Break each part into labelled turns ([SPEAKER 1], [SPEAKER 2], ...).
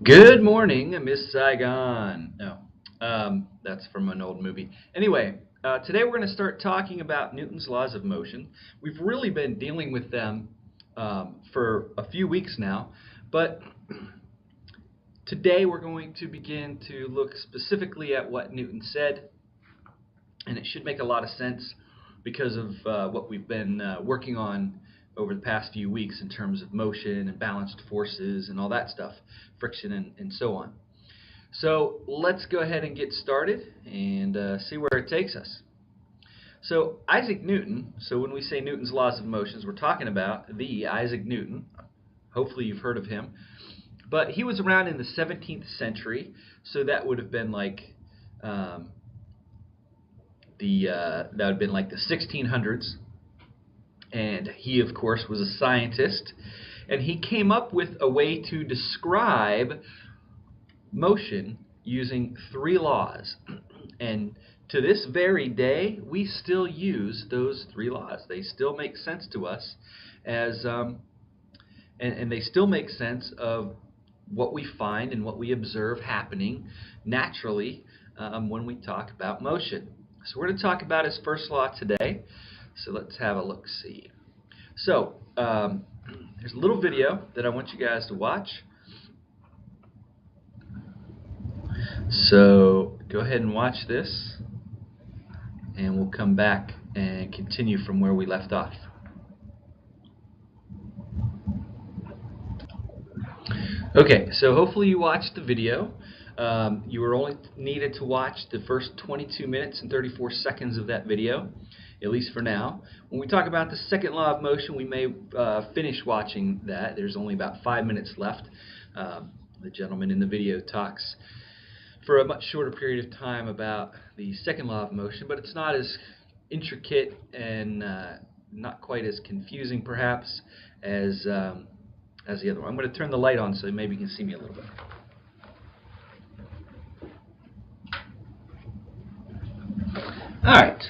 [SPEAKER 1] Good morning, Miss Saigon. No, that's from an old movie. Anyway, today we're going to start talking about Newton's laws of motion. We've really been dealing with them for a few weeks now, but today we're going to begin to look specifically at what Newton said, and it should make a lot of sense because of what we've been working on over the past few weeks in terms of motion and balanced forces and all that stuff, friction and so on. So let's go ahead and get started and see where it takes us. So Isaac Newton, so when we say Newton's laws of motions, we're talking about the Isaac Newton. Hopefully you've heard of him. But he was around in the 17th century, so that would have been like that would have been like the 1600s. And he, of course, was a scientist, and he came up with a way to describe motion using three laws. And to this very day, we still use those three laws. They still make sense to us as, and they still make sense of what we find and what we observe happening naturally when we talk about motion. So we're going to talk about his first law today. So let's have a look-see. So there's a little video that I want you guys to watch. So go ahead and watch this, and we'll come back and continue from where we left off. Okay, so hopefully you watched the video. You were only needed to watch the first 22 minutes and 34 seconds of that video, at least for now. When we talk about the second law of motion, we may finish watching that. There's only about 5 minutes left. The gentleman in the video talks for a much shorter period of time about the second law of motion, but it's not as intricate and not quite as confusing, perhaps, as the other one. I'm going to turn the light on so maybe you can see me a little bit. All right.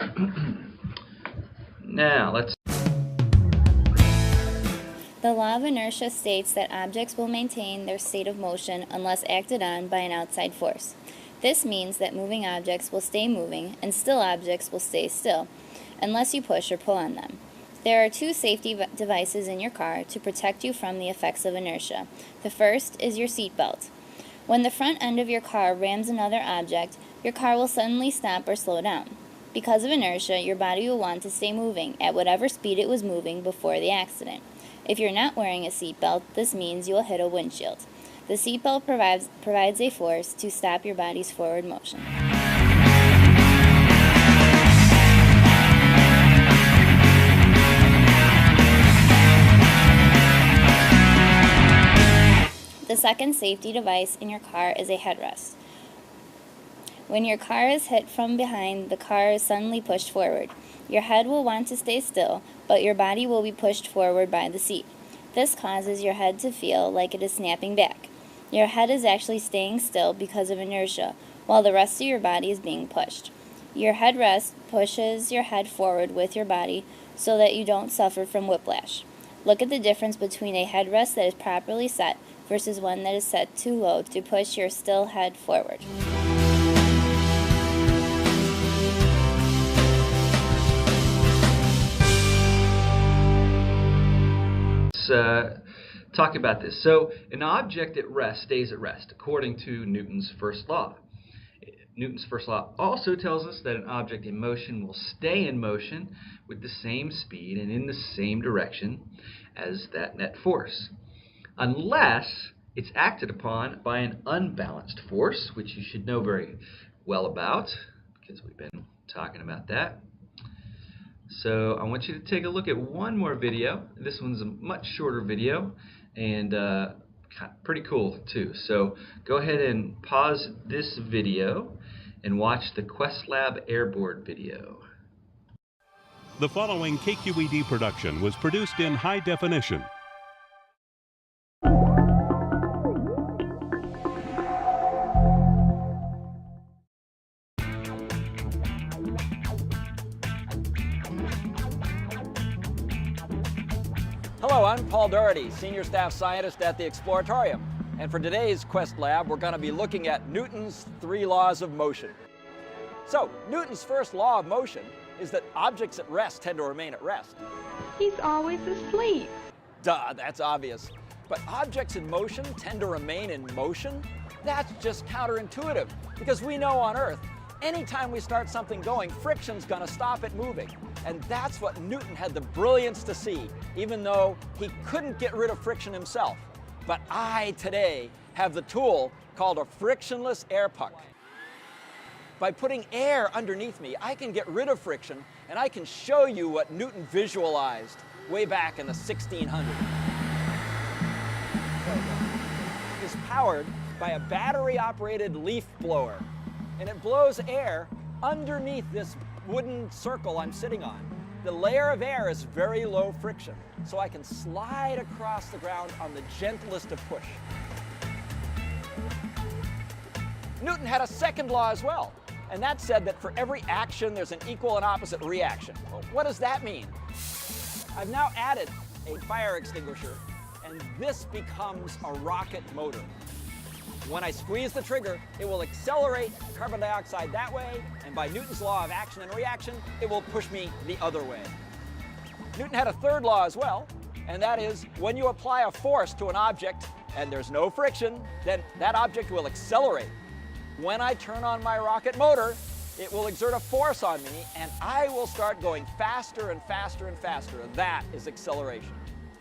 [SPEAKER 1] Now, let's...
[SPEAKER 2] The law of inertia states that objects will maintain their state of motion unless acted on by an outside force. This means that moving objects will stay moving and still objects will stay still unless you push or pull on them. There are two safety devices in your car to protect you from the effects of inertia. The first is your seat belt. When the front end of your car rams another object, your car will suddenly stop or slow down. Because of inertia, your body will want to stay moving at whatever speed it was moving before the accident. If you're not wearing a seatbelt, this means you will hit a windshield. The seatbelt provides a force to stop your body's forward motion. The second safety device in your car is a headrest. When your car is hit from behind, the car is suddenly pushed forward. Your head will want to stay still, but your body will be pushed forward by the seat. This causes your head to feel like it is snapping back. Your head is actually staying still because of inertia, while the rest of your body is being pushed. Your headrest pushes your head forward with your body so that you don't suffer from whiplash. Look at the difference between a headrest that is properly set versus one that is set too low to push your still head forward.
[SPEAKER 1] Talk about this. So an object at rest stays at rest according to Newton's first law. Newton's first law also tells us that an object in motion will stay in motion with the same speed and in the same direction as that net force, unless it's acted upon by an unbalanced force, which you should know very well about because we've been talking about that. So I want you to take a look at one more video. This one's a much shorter video and pretty cool too. So go ahead and pause this video and watch the QuestLab Airboard video.
[SPEAKER 3] The following KQED production was produced in high definition.
[SPEAKER 4] Hello, I'm Paul Doherty, Senior Staff Scientist at the Exploratorium, And for today's Quest Lab, we're going to be looking at Newton's 3 laws of motion. So, Newton's first law of motion is that objects at rest tend to remain at rest.
[SPEAKER 5] He's always asleep.
[SPEAKER 4] Duh, that's obvious. But objects in motion tend to remain in motion? That's just counterintuitive, because we know on Earth, anytime we start something going, friction's gonna stop it moving. And that's what Newton had the brilliance to see, even though he couldn't get rid of friction himself. But I, today, have the tool called a frictionless air puck. By putting air underneath me, I can get rid of friction, and I can show you what Newton visualized way back in the 1600s. It's powered by a battery-operated leaf blower, and it blows air underneath this wooden circle I'm sitting on. The layer of air is very low friction, so I can slide across the ground on the gentlest of push. Newton had a second law as well, and that said that for every action there's an equal and opposite reaction. Well, what does that mean? I've now added a fire extinguisher, and this becomes a rocket motor. When I squeeze the trigger, it will accelerate carbon dioxide that way, and by Newton's law of action and reaction, it will push me the other way. Newton had a third law as well, and that is when you apply a force to an object and there's no friction, then that object will accelerate. When I turn on my rocket motor, it will exert a force on me, and I will start going faster and faster and faster. That is acceleration.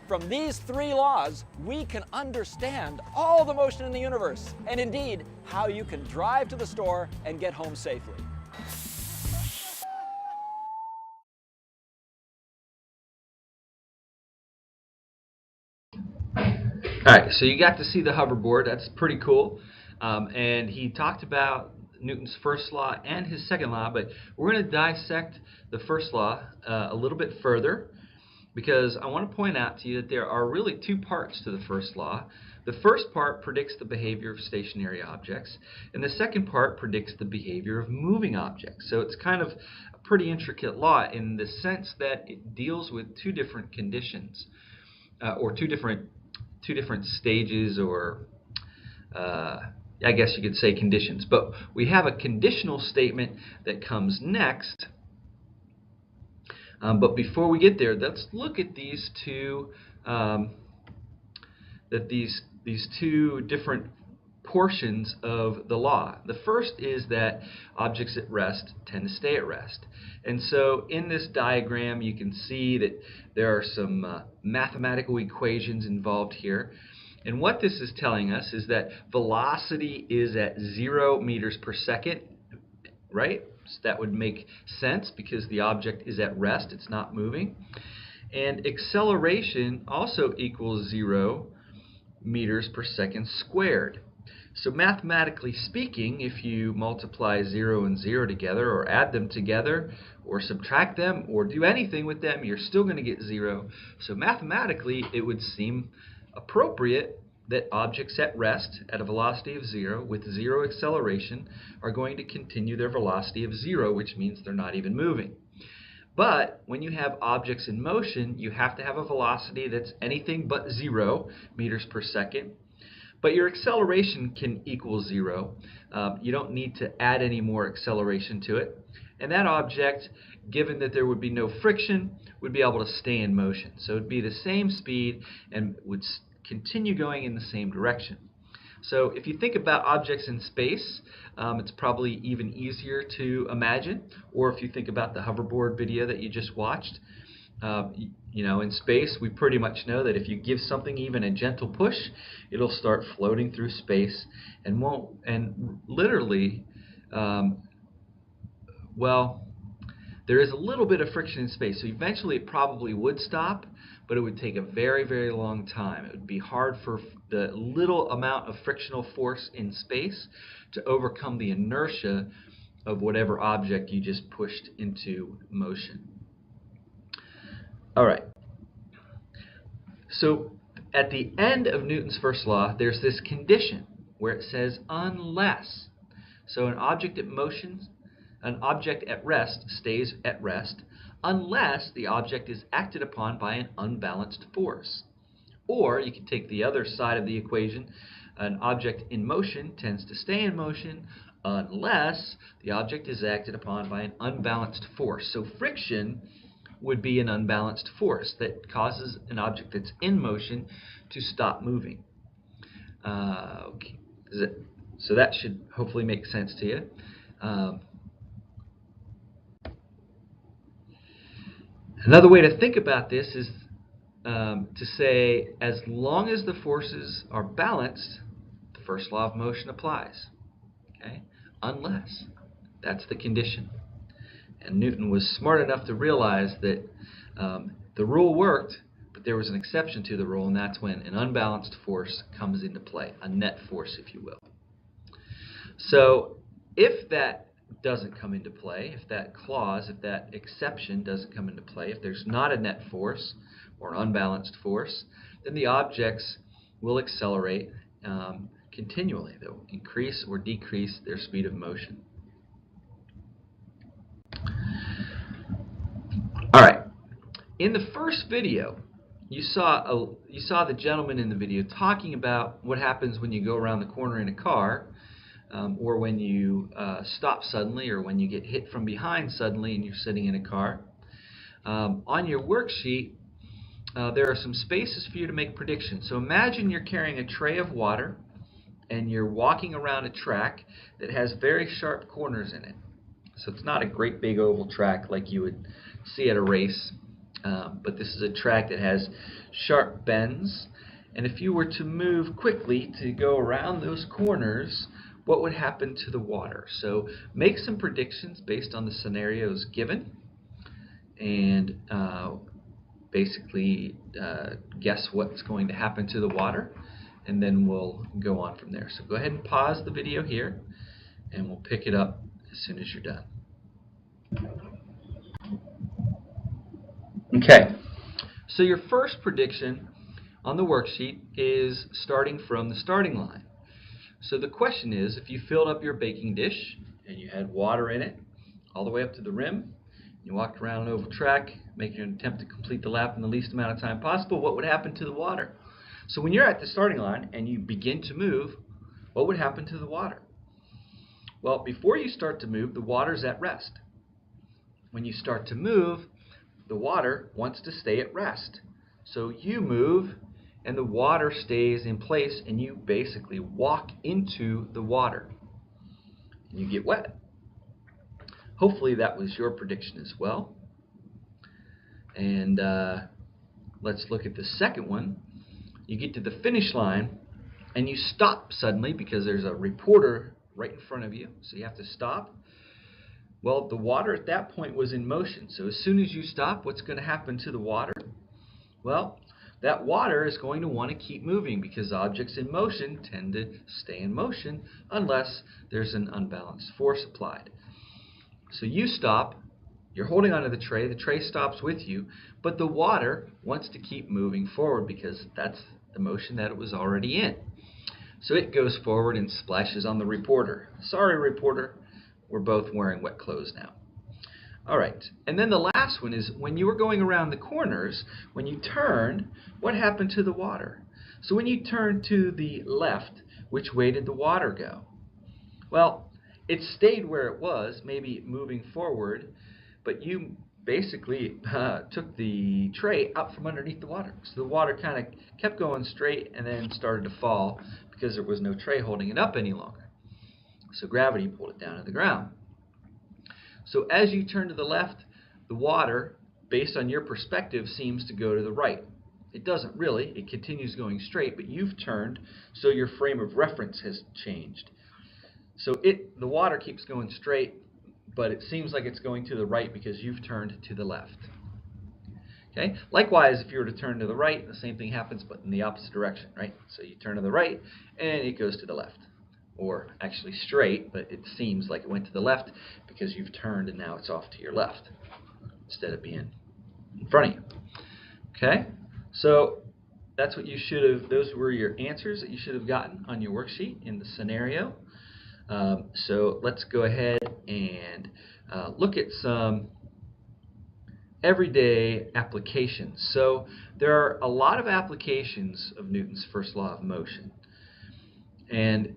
[SPEAKER 4] From these 3 laws, we can understand all the motion in the universe, and indeed, how you can drive to the store and get home safely.
[SPEAKER 1] All right, so you got to see the hoverboard. That's pretty cool. And he talked about Newton's first law and his second law, but we're going to dissect the first law a little bit further, because I want to point out to you that there are really 2 parts to the first law. The first part predicts the behavior of stationary objects, and the second part predicts the behavior of moving objects. So it's kind of a pretty intricate law in the sense that it deals with 2 different conditions, or two different stages, or I guess you could say conditions. But we have a conditional statement that comes next. But before we get there, let's look at these two these 2 different portions of the law. The first is that objects at rest tend to stay at rest. And so in this diagram, you can see that there are some mathematical equations involved here. And what this is telling us is that velocity is at 0 meters per second, right? So that would make sense because the object is at rest, it's not moving. And acceleration also equals 0 meters per second squared. So mathematically speaking, if you multiply 0 and 0 together, or add them together, or subtract them, or do anything with them, you're still going to get 0. So mathematically, it would seem appropriate that objects at rest at a velocity of 0 with 0 acceleration are going to continue their velocity of 0, which means they're not even moving. But when you have objects in motion, you have to have a velocity that's anything but 0 meters per second. But your acceleration can equal 0. You don't need to add any more acceleration to it. And that object, given that there would be no friction, would be able to stay in motion. So it would be the same speed and would continue going in the same direction. So if you think about objects in space, it's probably even easier to imagine. Or if you think about the hoverboard video that you just watched, you know, in space, we pretty much know that if you give something even a gentle push, it'll start floating through space and literally, well, there is a little bit of friction in space, so eventually it probably would stop, but it would take a very, very long time. It would be hard for the little amount of frictional force in space to overcome the inertia of whatever object you just pushed into motion. All right. So at the end of Newton's first law, there's this condition where it says unless. So an object at rest stays at rest unless the object is acted upon by an unbalanced force. Or you can take the other side of the equation An object in motion tends to stay in motion unless the object is acted upon by an unbalanced force. So friction would be an unbalanced force that causes an object that's in motion to stop moving. Okay. So that should hopefully make sense to you. Another way to think about this is to say, as long as the forces are balanced, the first law of motion applies. Okay? Unless. That's the condition. And Newton was smart enough to realize that the rule worked, but there was an exception to the rule, and that's when an unbalanced force comes into play, a net force, if you will. So if that doesn't come into play, if that clause, if that exception doesn't come into play, if there's not a net force or an unbalanced force, then the objects will accelerate continually. They'll increase or decrease their speed of motion. All right. In the first video, you saw the gentleman in the video talking about what happens when you go around the corner in a car, or when you stop suddenly, or when you get hit from behind suddenly and you're sitting in a car. On your worksheet, there are some spaces for you to make predictions. So imagine you're carrying a tray of water and you're walking around a track that has very sharp corners in it. So it's not a great big oval track like you would see at a race, but this is a track that has sharp bends. And if you were to move quickly to go around those corners, what would happen to the water? So make some predictions based on the scenarios given, and basically guess what's going to happen to the water, and then we'll go on from there. So go ahead and pause the video here, and we'll pick it up as soon as you're done. Okay, so your first prediction on the worksheet is starting from the starting line. So the question is, if you filled up your baking dish and you had water in it all the way up to the rim, you walked around an oval track making an attempt to complete the lap in the least amount of time possible, what would happen to the water? So when you're at the starting line and you begin to move, what would happen to the water? Well, before you start to move, the water's at rest. When you start to move, the water wants to stay at rest. So you move and the water stays in place, and you basically walk into the water and you get wet. Hopefully that was your prediction as well. And let's look at the second one. You get to the finish line and you stop suddenly because there's a reporter right in front of you, so you have to stop. Well, the water at that point was in motion, so as soon as you stop, what's going to happen to the water? Well, that water is going to want to keep moving because objects in motion tend to stay in motion unless there's an unbalanced force applied. So you stop, you're holding onto the tray stops with you, but the water wants to keep moving forward because that's the motion that it was already in. So it goes forward and splashes on the reporter. Sorry, reporter, we're both wearing wet clothes now. All right, and then the last one is when you were going around the corners, when you turned, what happened to the water? So when you turned to the left, which way did the water go? Well, it stayed where it was, maybe moving forward, but you basically took the tray out from underneath the water. So the water kind of kept going straight and then started to fall because there was no tray holding it up any longer. So gravity pulled it down to the ground. So as you turn to the left, the water, based on your perspective, seems to go to the right. It doesn't really. It continues going straight, but you've turned, so your frame of reference has changed. So the water keeps going straight, but it seems like it's going to the right because you've turned to the left. Okay? Likewise, if you were to turn to the right, the same thing happens, but in the opposite direction, right? So you turn to the right, and it goes to the left. Or actually straight, but it seems like it went to the left because you've turned and now it's off to your left instead of being in front of you. Okay? So that's what you should have, those were your answers that you should have gotten on your worksheet in the scenario. So let's go ahead and look at some everyday applications. So there are a lot of applications of Newton's first law of motion. And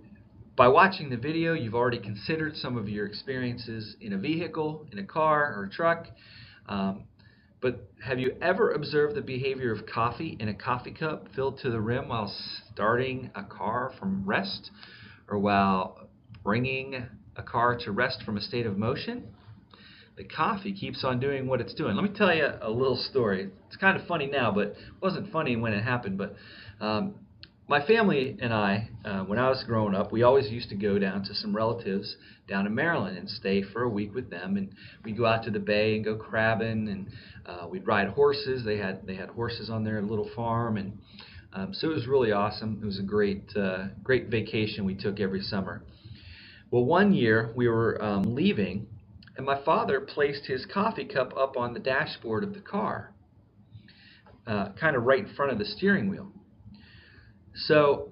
[SPEAKER 1] by watching the video, you've already considered some of your experiences in a vehicle, in a car or a truck. But have you ever observed the behavior of coffee in a coffee cup filled to the rim while starting a car from rest, or while bringing a car to rest from a state of motion? The coffee keeps on doing what it's doing. Let me tell you a little story. It's kind of funny now, but it wasn't funny when it happened. But my family and I, when I was growing up, we always used to go down to some relatives down in Maryland and stay for a week with them. And we'd go out to the bay and go crabbing, and we'd ride horses. They had horses on their little farm, and so it was really awesome. It was a great vacation we took every summer. Well, one year we were leaving, and my father placed his coffee cup up on the dashboard of the car, kind of right in front of the steering wheel. So,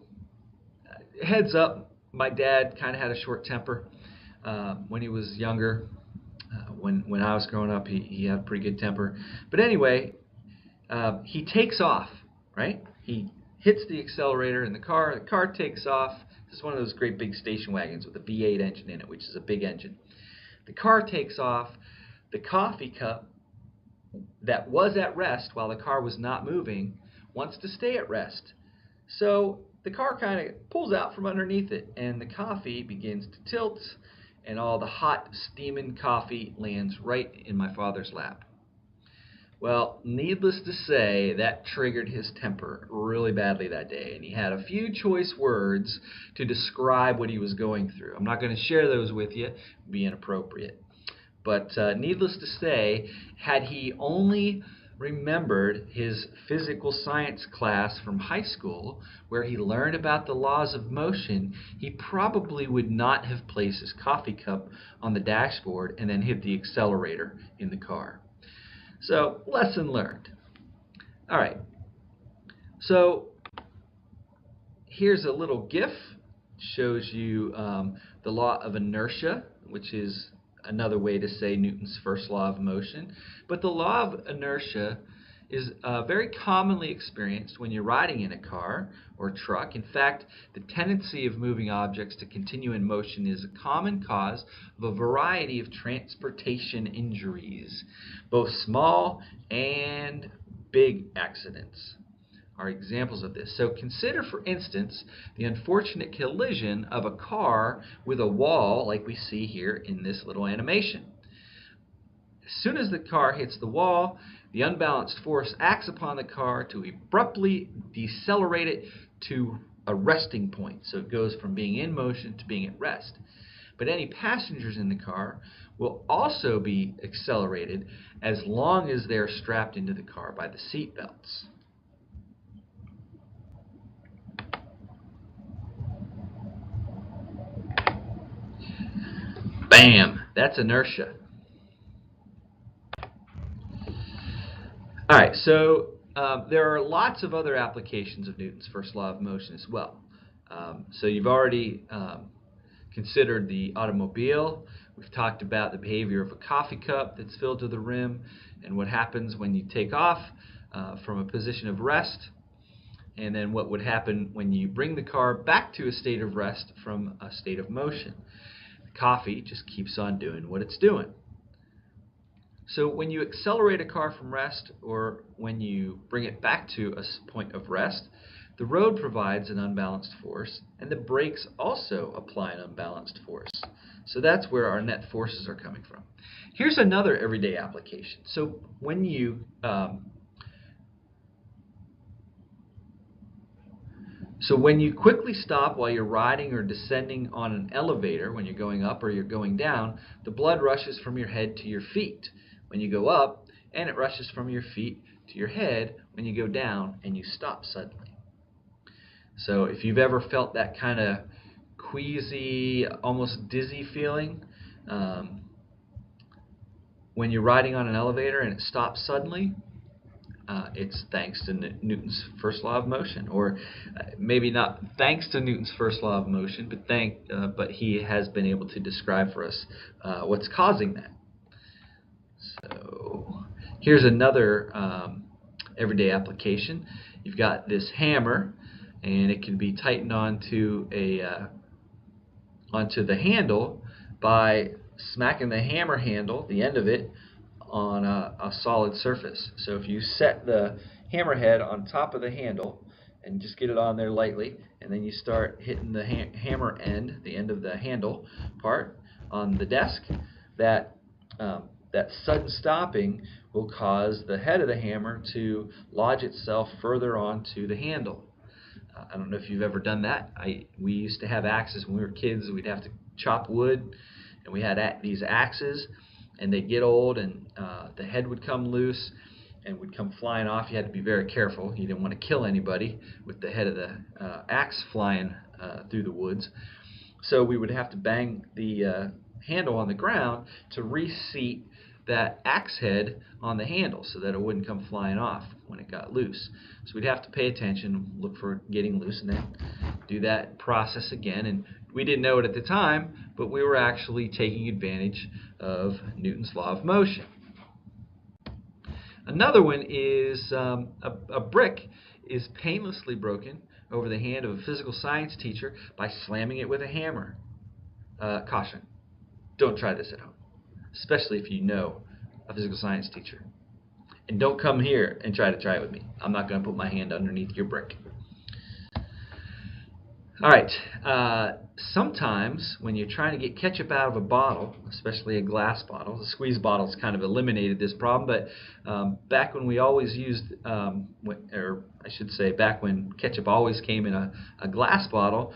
[SPEAKER 1] heads up, my dad kind of had a short temper when he was younger. When I was growing up, he had a pretty good temper. But anyway, he takes off, right? He hits the accelerator in the car takes off. This is one of those great big station wagons with a V8 engine in it, which is a big engine. The car takes off. The coffee cup that was at rest while the car was not moving wants to stay at rest. So the car kind of pulls out from underneath it, and the coffee begins to tilt, and all the hot, steaming coffee lands right in my father's lap. Well, needless to say, that triggered his temper really badly that day, and he had a few choice words to describe what he was going through. I'm not going to share those with you. It would be inappropriate. But needless to say, had he only remembered his physical science class from high school, where he learned about the laws of motion, he probably would not have placed his coffee cup on the dashboard and then hit the accelerator in the car. So, lesson learned. All right. So, here's a little GIF. Shows you the law of inertia, which is another way to say Newton's first law of motion. But the law of inertia is very commonly experienced when you're riding in a car or truck. In fact, the tendency of moving objects to continue in motion is a common cause of a variety of transportation injuries. Both small and big accidents are examples of this. So consider, for instance, the unfortunate collision of a car with a wall, like we see here in this little animation. As soon as the car hits the wall, the unbalanced force acts upon the car to abruptly decelerate it to a resting point. So it goes from being in motion to being at rest. But any passengers in the car will also be accelerated as long as they're strapped into the car by the seat belts. Bam! That's inertia. All right, so there are lots of other applications of Newton's first law of motion as well. So you've already considered the automobile. We've talked about the behavior of a coffee cup that's filled to the rim and what happens when you take off from a position of rest, and then what would happen when you bring the car back to a state of rest from a state of motion. The coffee just keeps on doing what it's doing. So when you accelerate a car from rest, or when you bring it back to a point of rest, the road provides an unbalanced force, and the brakes also apply an unbalanced force. So that's where our net forces are coming from. Here's another everyday application. So when you quickly stop while you're riding or descending on an elevator, when you're going up or you're going down, the blood rushes from your head to your feet when you go up, and it rushes from your feet to your head when you go down and you stop suddenly. So if you've ever felt that kind of queasy, almost dizzy feeling when you're riding on an elevator and it stops suddenly, it's thanks to Newton's first law of motion, or maybe not thanks to Newton's first law of motion, but he has been able to describe for us what's causing that. So here's another everyday application. You've got this hammer, and it can be tightened onto the handle by smacking the hammer handle, the end of it, on a solid surface. So if you set the hammerhead on top of the handle and just get it on there lightly, and then you start hitting the hammer end, the end of the handle part on the desk, that sudden stopping will cause the head of the hammer to lodge itself further onto the handle. I don't know if you've ever done that. We used to have axes when we were kids. We'd have to chop wood, and we had these axes, and they'd get old, and the head would come loose and would come flying off. You had to be very careful. You didn't want to kill anybody with the head of the axe flying through the woods. So we would have to bang the handle on the ground to reseat that axe head on the handle so that it wouldn't come flying off when it got loose. So we'd have to pay attention, look for it getting loose, and then do that process again. And we didn't know it at the time, but we were actually taking advantage of Newton's law of motion. Another one is a brick is painlessly broken over the hand of a physical science teacher by slamming it with a hammer. Caution, don't try this at home, especially if you know a physical science teacher. And don't come here and try it with me. I'm not going to put my hand underneath your brick. Alright, sometimes when you're trying to get ketchup out of a bottle, especially a glass bottle, the squeeze bottle's kind of eliminated this problem, but back when we always used, or I should say back when ketchup always came in a glass bottle,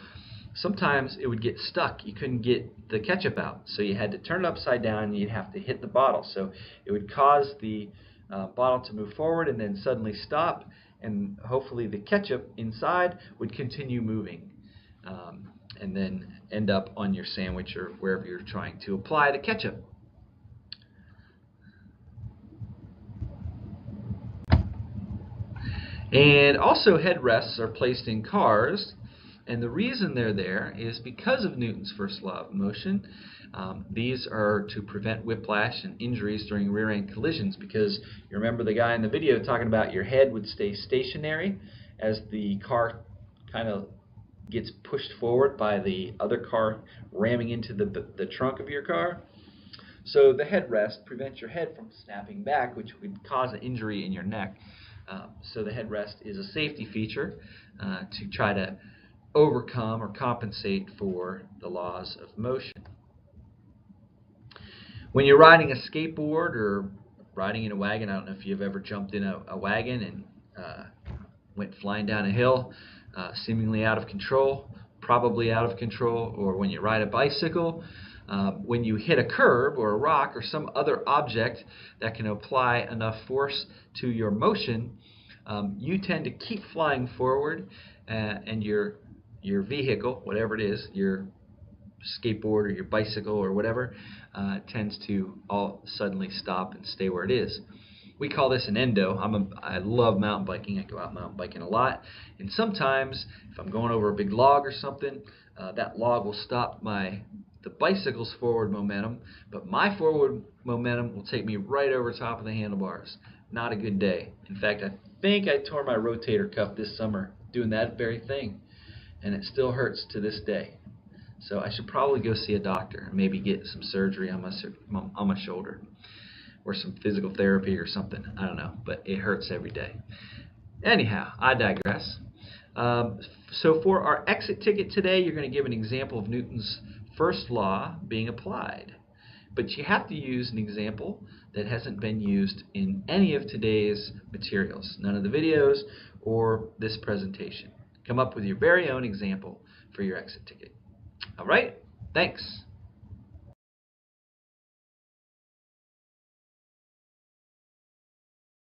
[SPEAKER 1] sometimes it would get stuck. You couldn't get the ketchup out, so you had to turn it upside down and you'd have to hit the bottle. So it would cause the bottle to move forward and then suddenly stop, and hopefully the ketchup inside would continue moving. And then end up on your sandwich or wherever you're trying to apply the ketchup. And also headrests are placed in cars, and the reason they're there is because of Newton's first law of motion. These are to prevent whiplash and injuries during rear-end collisions, because you remember the guy in the video talking about your head would stay stationary as the car kind of gets pushed forward by the other car ramming into the trunk of your car. So the headrest prevents your head from snapping back, which would cause an injury in your neck. So the headrest is a safety feature to try to overcome or compensate for the laws of motion. When you're riding a skateboard or riding in a wagon, I don't know if you've ever jumped in a wagon and went flying down a hill, seemingly out of control, probably out of control, or when you ride a bicycle, when you hit a curb or a rock or some other object that can apply enough force to your motion, you tend to keep flying forward, and your vehicle, whatever it is, your skateboard or your bicycle or whatever, tends to all suddenly stop and stay where it is. We call this an endo. I love mountain biking. I go out mountain biking a lot. And sometimes, if I'm going over a big log or something, that log will stop the bicycle's forward momentum, but my forward momentum will take me right over top of the handlebars. Not a good day. In fact, I think I tore my rotator cuff this summer doing that very thing, and it still hurts to this day. So I should probably go see a doctor and maybe get some surgery on my shoulder, or some physical therapy or something. I don't know, but it hurts every day. Anyhow, I digress. So for our exit ticket today, you're going to give an example of Newton's first law being applied. But you have to use an example that hasn't been used in any of today's materials, none of the videos or this presentation. Come up with your very own example for your exit ticket. All right, thanks.